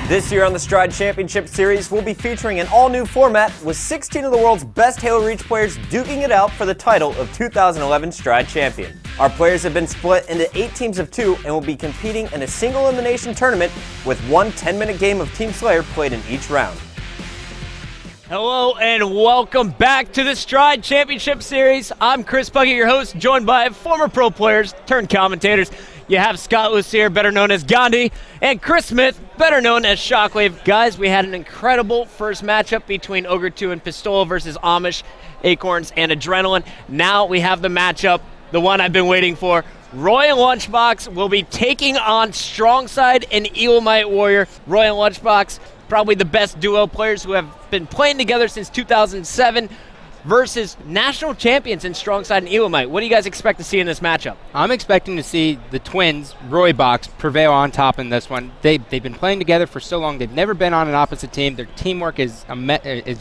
This year on the Stride Championship Series, we'll be featuring an all-new format with 16 of the world's best Halo Reach players duking it out for the title of 2011 Stride Champion. Our players have been split into 8 teams of 2 and will be competing in a single elimination tournament with one 10-minute game of Team Slayer played in each round. Hello and welcome back to the Stride Championship Series. I'm Chris Puckett, your host, joined by former pro players turned commentators. You have Scott Lucier, better known as Gandhi, and Chris Smith, better known as Shockwave. Guys, we had an incredible first matchup between Ogre 2 and Pistola versus Amish, Acorns, and Adrenaline. Now we have the matchup, the one I've been waiting for. Roy and Lunchbox will be taking on StrongSide and ElamiteWarrior. Roy and Lunchbox, probably the best duo players who have been playing together since 2007 versus national champions in StrongSide and Elamite. What do you guys expect to see in this matchup? I'm expecting to see the twins, Roy Box, prevail on top in this one. They've been playing together for so long. They've never been on an opposite team. Their teamwork is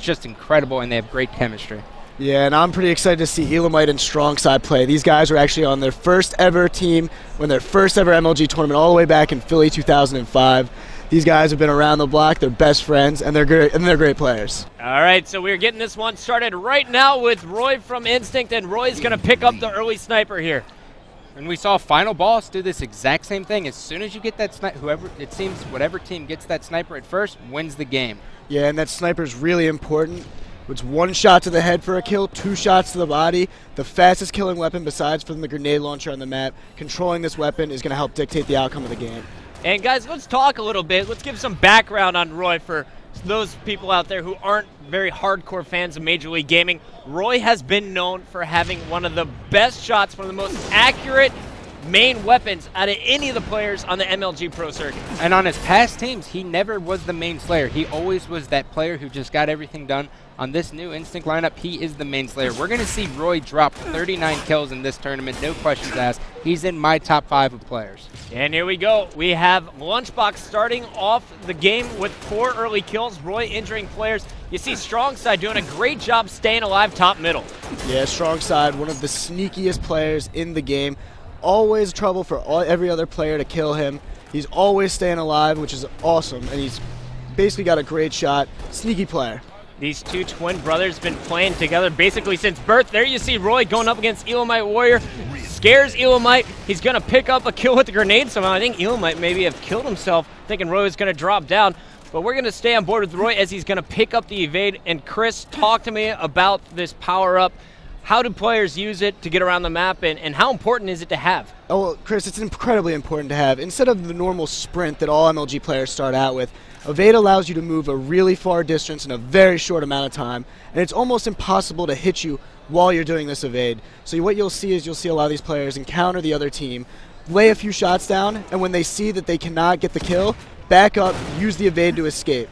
just incredible, and they have great chemistry. Yeah, and I'm pretty excited to see Elamite and StrongSide play. These guys were actually on their first ever team, when their first ever MLG tournament all the way back in Philly 2005. These guys have been around the block, they're best friends, and they're great players. All right, so we're getting this one started right now with Roy from Instinct, and Roy's going to pick up the early sniper here. And we saw Final Boss do this exact same thing. As soon as you get that sniper, whatever team gets that sniper at first wins the game. Yeah, and that sniper is really important. It's 1 shot to the head for a kill, 2 shots to the body. The fastest killing weapon besides from the grenade launcher on the map. Controlling this weapon is going to help dictate the outcome of the game. And guys, let's talk a little bit. Let's give some background on Roy for those people out there who aren't very hardcore fans of Major League Gaming. Roy has been known for having one of the best shots, one of the most accurate main weapons out of any of the players on the MLG Pro Circuit. And on his past teams, he never was the main Slayer. He always was that player who just got everything done. On this new Instinct lineup, he is the main Slayer. We're going to see Roy drop 39 kills in this tournament, no questions asked. He's in my top 5 of players. And here we go. We have Lunchbox starting off the game with 4 early kills. Roy injuring players. You see StrongSide doing a great job staying alive top middle. Yeah, StrongSide, one of the sneakiest players in the game. Always trouble for every other player to kill him. He's always staying alive, which is awesome, and he's basically got a great shot. Sneaky player. These two twin brothers been playing together basically since birth. There you see Roy going up against ElamiteWarrior. Scares Elamite. He's going to pick up a kill with the grenade somehow. I think Elamite maybe have killed himself, thinking Roy was going to drop down. But we're going to stay on board with Roy as he's going to pick up the evade. And Chris, talk to me about this power-up. How do players use it to get around the map, and how important is it to have? Oh, well, Chris, it's incredibly important to have. Instead of the normal sprint that all MLG players start out with, evade allows you to move a really far distance in a very short amount of time, and it's almost impossible to hit you while you're doing this evade. So what you'll see is a lot of these players encounter the other team, lay a few shots down, and when they see that they cannot get the kill, back up, use the evade to escape.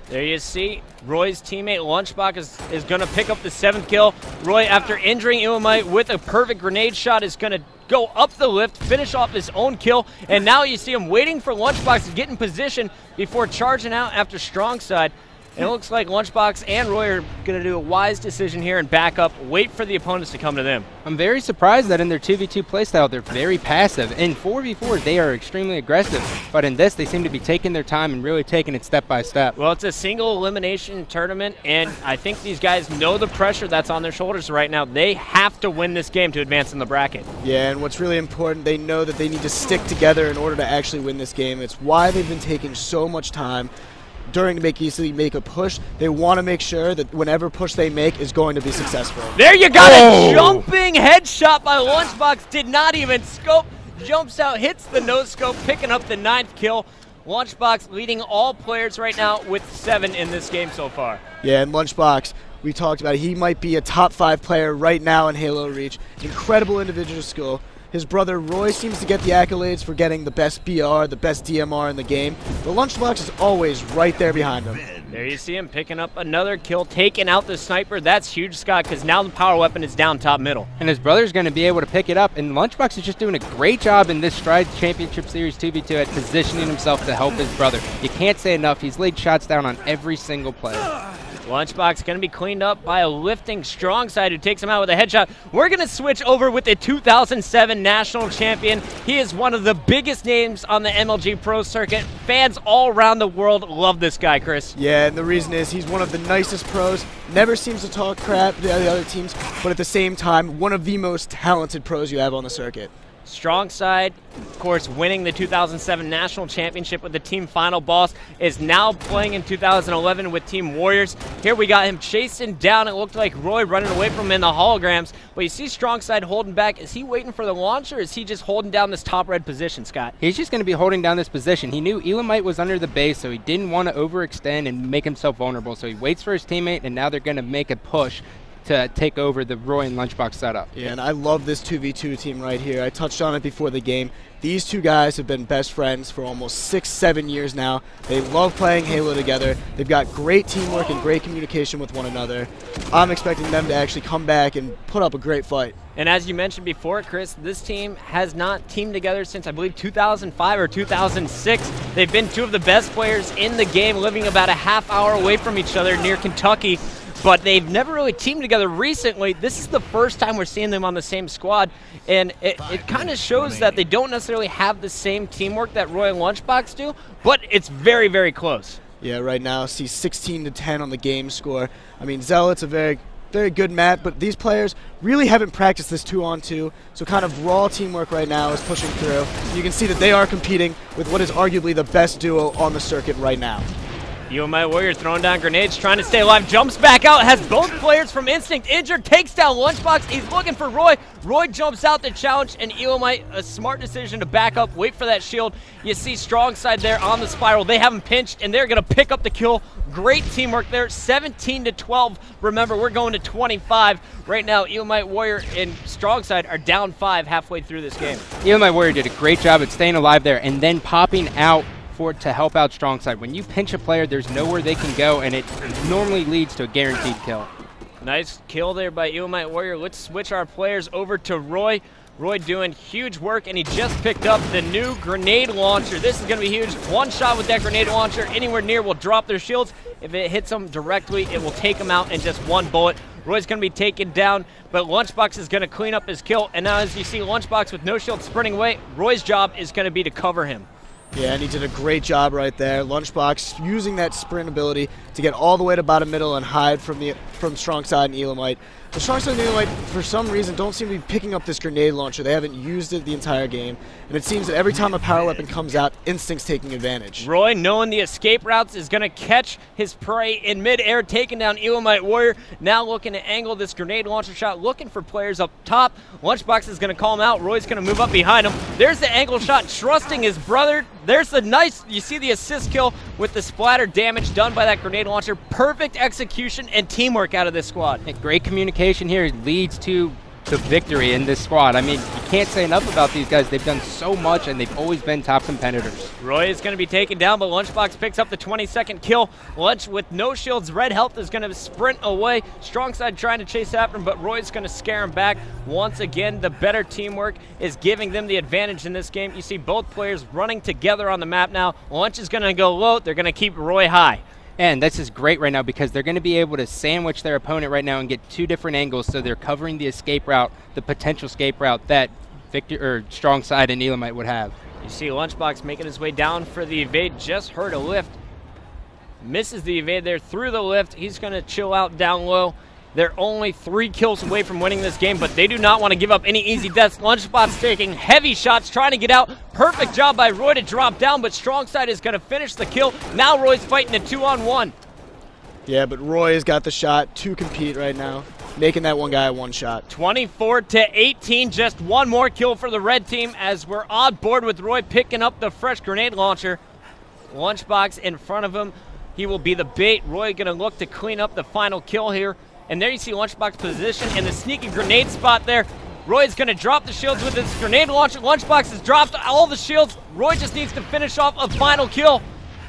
There you see Roy's teammate Lunchbox is going to pick up the 7th kill. Roy, after injuring Elamite with a perfect grenade shot, is going to go up the lift, finish off his own kill, and now you see him waiting for Lunchbox to get in position before charging out after StrongSide. And it looks like Lunchbox and Roy are going to do a wise decision here and back up, wait for the opponents to come to them. I'm very surprised that in their 2v2 playstyle, they're very passive. In 4v4, they are extremely aggressive. But in this, they seem to be taking their time and really taking it step by step. Well, it's a single elimination tournament, and I think these guys know the pressure that's on their shoulders right now. They have to win this game to advance in the bracket. Yeah, and what's really important, they know that they need to stick together in order to actually win this game. It's why they've been taking so much time during to make a push. They want to make sure that whenever push they make is going to be successful. There you got a jumping headshot by Lunchbox. Did not even scope. Jumps out, hits the no scope, picking up the 9th kill. Lunchbox leading all players right now with 7 in this game so far. Yeah, and Lunchbox, we talked about it. He might be a top 5 player right now in Halo Reach. Incredible individual skill. His brother Roy seems to get the accolades for getting the best BR, the best DMR in the game. The Lunchbox is always right there behind him. There you see him picking up another kill, taking out the sniper. That's huge, Scott, because now the power weapon is down top middle. And his brother's going to be able to pick it up. And Lunchbox is just doing a great job in this Stride Championship Series 2v2 at positioning himself to help his brother. You can't say enough. He's laid shots down on every single player. Lunchbox going to be cleaned up by a lifting StrongSide who takes him out with a headshot. We're going to switch over with the 2007 national champion. He is one of the biggest names on the MLG Pro circuit. Fans all around the world love this guy, Chris. Yeah, and the reason is he's one of the nicest pros, never seems to talk crap to the other teams, but at the same time, one of the most talented pros you have on the circuit. StrongSide, of course, winning the 2007 national championship with the team final boss, is now playing in 2011 with Team Warriors. Here we got him chasing down. It looked like Roy running away from him in the holograms. But you see StrongSide holding back. Is he waiting for the launch, or is he just holding down this top red position, Scott? He's just going to be holding down this position. He knew Elamite was under the base, so he didn't want to overextend and make himself vulnerable. So he waits for his teammate, and now they're going to make a push to take over the Roy and Lunchbox setup. Yeah, and I love this 2v2 team right here. I touched on it before the game. These two guys have been best friends for almost 6-7 years now. They love playing Halo together. They've got great teamwork and great communication with one another. I'm expecting them to actually come back and put up a great fight. And as you mentioned before, Chris, this team has not teamed together since, I believe, 2005 or 2006. They've been two of the best players in the game, living about a half hour away from each other near Kentucky. But they've never really teamed together recently. This is the first time we're seeing them on the same squad, and it kind of shows that they don't necessarily have the same teamwork that Roy and Lunchbox do, but it's very, very close. Yeah, right now, see 16-10 on the game score. I mean, Zealot's a very good map, but these players really haven't practiced this 2-on-2, so kind of raw teamwork right now is pushing through. You can see that they are competing with what is arguably the best duo on the circuit right now. ElamiteWarrior throwing down grenades, trying to stay alive, jumps back out, has both players from Instinct injured, takes down Lunchbox. He's looking for Roy. Roy jumps out the challenge, and Elamite, a smart decision to back up, wait for that shield. You see StrongSide there on the spiral. They have him pinched, and they're going to pick up the kill. Great teamwork there, 17-12. Remember, we're going to 25. Right now, ElamiteWarrior and StrongSide are down 5 halfway through this game. ElamiteWarrior did a great job at staying alive there and then popping out to help out StrongSide. When you pinch a player, there's nowhere they can go, and it normally leads to a guaranteed kill. Nice kill there by ElamiteWarrior. Let's switch our players over to Roy. Roy doing huge work, and he just picked up the new grenade launcher. This is going to be huge. One shot with that grenade launcher anywhere near will drop their shields. If it hits them directly, it will take them out in just one bullet. Roy's going to be taken down, but Lunchbox is going to clean up his kill. And now as you see Lunchbox with no shield sprinting away, Roy's job is going to be to cover him. Yeah, and he did a great job right there. Lunchbox using that sprint ability to get all the way to bottom middle and hide from StrongSide and Elamite. The StrongSide and Elamite, for some reason, don't seem to be picking up this grenade launcher. They haven't used it the entire game, and it seems that every time a power weapon comes out, Instinct's taking advantage. Roy, knowing the escape routes, is going to catch his prey in midair, taking down ElamiteWarrior. Now looking to angle this grenade launcher shot, looking for players up top. Lunchbox is going to call him out. Roy's going to move up behind him. There's the angle shot, trusting his brother. There's the nice, you see the assist kill with the splatter damage done by that grenade launcher. Perfect execution and teamwork out of this squad. Great communication here leads to the victory in this squad. I mean, you can't say enough about these guys. They've done so much, and they've always been top competitors. Roy is going to be taken down, but Lunchbox picks up the 22nd kill. Lunch with no shields, red health, is going to sprint away. StrongSide trying to chase after him, but Roy's going to scare him back. Once again, the better teamwork is giving them the advantage in this game. You see both players running together on the map now. Lunch is going to go low. They're going to keep Roy high. And this is great right now because they're going to be able to sandwich their opponent right now and get two different angles, so they're covering the escape route, the potential escape route that StrongSide and Elamite would have. You see Lunchbox making his way down for the evade, just heard a lift. Misses the evade there through the lift. He's going to chill out down low. They're only 3 kills away from winning this game, but they do not want to give up any easy deaths. Lunchbox taking heavy shots, trying to get out. Perfect job by Roy to drop down, but StrongSide is going to finish the kill. Now Roy's fighting a 2-on-1. Yeah, but Roy has got the shot to compete right now, making that one guy a one shot. 24-18, just one more kill for the red team as we're on board with Roy picking up the fresh grenade launcher. Lunchbox in front of him. He will be the bait. Roy going to look to clean up the final kill here. And there you see Lunchbox position in the sneaky grenade spot there. Roy's going to drop the shields with his grenade launcher. Lunchbox has dropped all the shields. Roy just needs to finish off a final kill.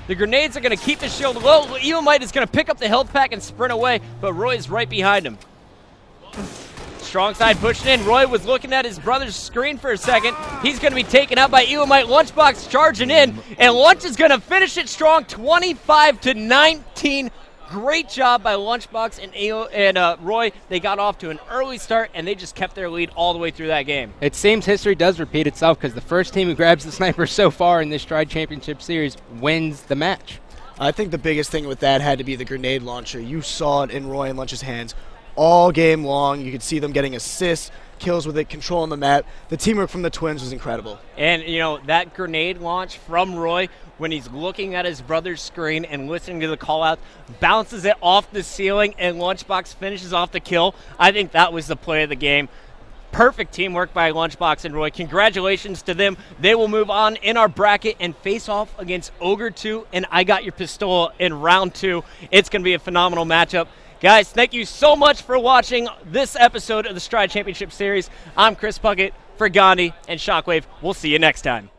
The grenades are going to keep the shield low. Elamite is going to pick up the health pack and sprint away, but Roy's right behind him. StrongSide pushing in. Roy was looking at his brother's screen for a second. He's going to be taken out by Elamite. Lunchbox charging in, and Lunch is going to finish it strong, 25-19. Great job by Lunchbox and Roy. They got off to an early start, and they just kept their lead all the way through that game. It seems history does repeat itself because the first team who grabs the sniper so far in this Stride Championship Series wins the match. I think the biggest thing with that had to be the grenade launcher. You saw it in Roy and Lunch's hands all game long. You could see them getting assists, kills with it, controlling the map. The teamwork from the Twins was incredible. And, you know, that grenade launch from Roy, when he's looking at his brother's screen and listening to the call-out, bounces it off the ceiling, and Lunchbox finishes off the kill. I think that was the play of the game. Perfect teamwork by Lunchbox and Roy. Congratulations to them. They will move on in our bracket and face off against Ogre 2 and I Got Your Pistol in round 2. It's going to be a phenomenal matchup. Guys, thank you so much for watching this episode of the Stride Championship Series. I'm Chris Puckett for Gandhi and Shockwave. We'll see you next time.